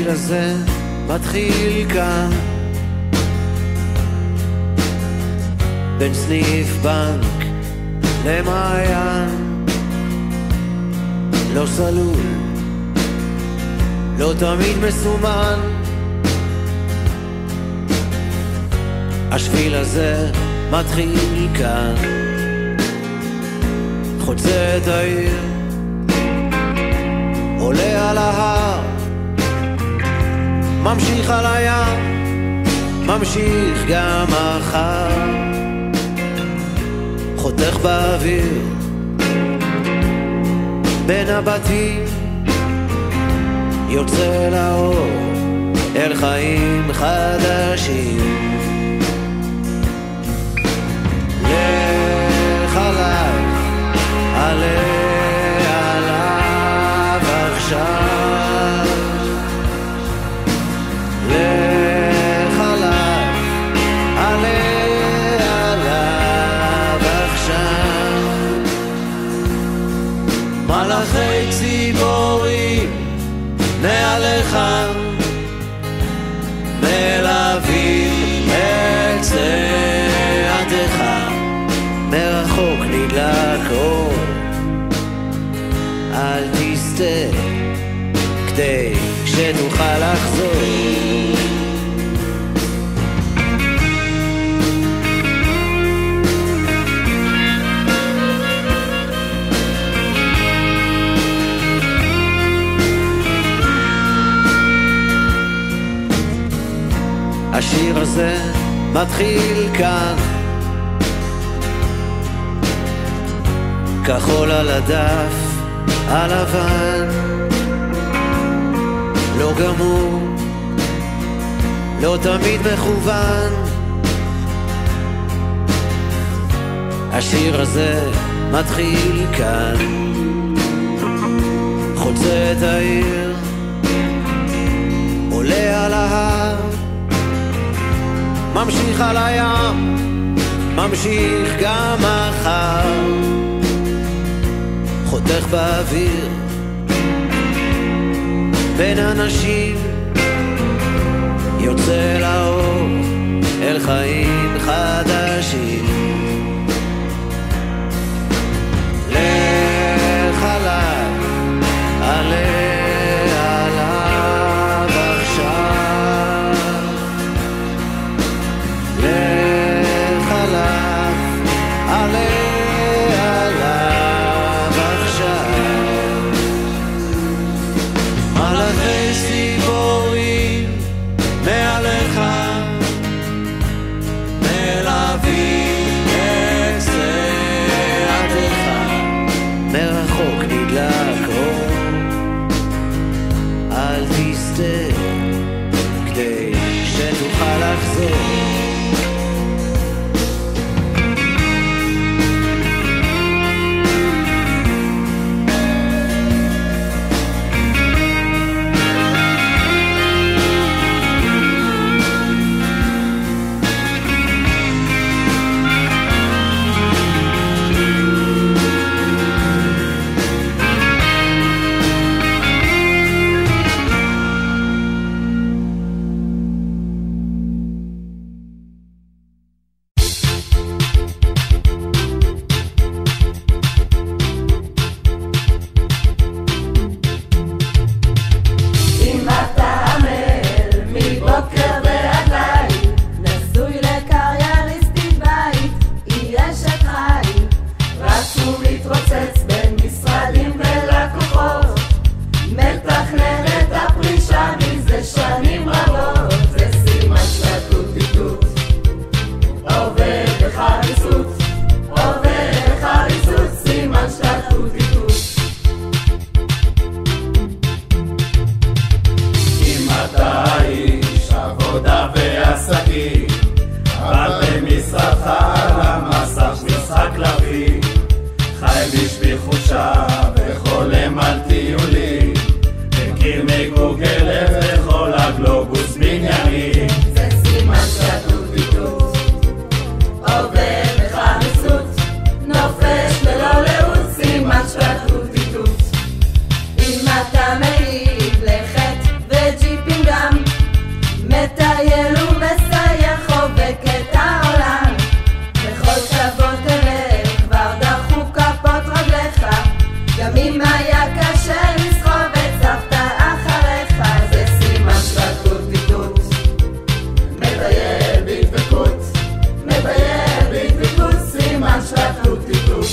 השביל הזה מתחיל כאן, בין סניף בנק למעיין, לא סלול, לא תמיד מסומן. השביל הזה מתחיל כאן, חוצה את העיר, עולה על ההר, ממשיך על הים, ממשיך גם מחר, חותך באוויר בין הבתים, יוצא לאור אל חיים חדשים. לך עליו, עלה עליו עכשיו, לך עליו, עלה עליו עכשיו. מלאכי ציפורים מעליך מלווים את צעדיך, מרחוק נדלק אור, אל תסתה כדי שתוכל לחזור. השיר הזה מתחיל כאן, כחול על הדף הלבן, לא גמור, לא תמיד מכוון. השיר הזה מתחיל כאן, חוצה את העיר, עולה על ההר, ממשיך על הים, ממשיך גם מחר, חותך באוויר בין אנשים, יוצא לאור אל חיים חדשים. לך עליו, עלה עליו עכשיו, לך עליו, עלה מעליך מלווים קשה לסחוב את סבתא אחריך, זה סימן של התות-תות. מטייל בדבקות, מטייל בדבקות, סימן של התות-תות.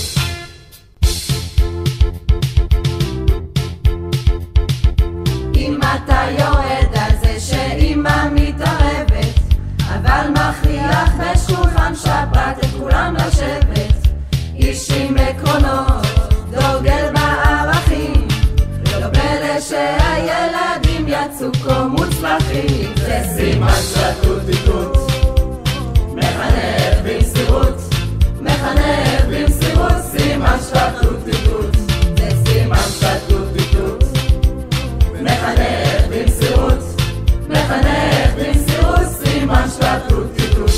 אם אתה יורד על זה שאמא מתערבת, אבל מכריח בשולחן שבת את כולם לשבת, איש עם עקרונות, דוגל בערכים, לא פלא שהילדים יצאו כה מוצלחים, זה סימן של התות-תות. מחנך במסירות, מחנך במסירות, סימן של התות-תות. זה סימן של התות-תות. מחנך במסירות, מחנך במסירות, סימן של התות-תות.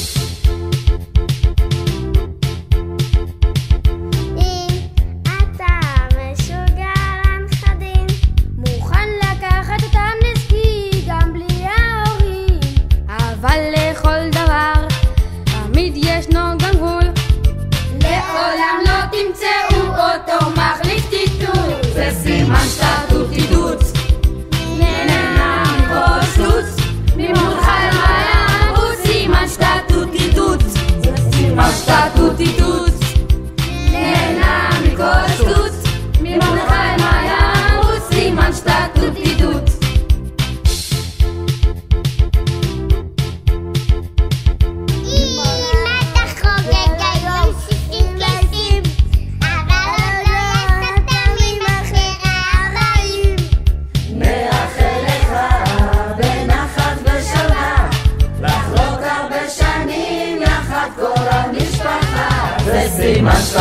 סימן של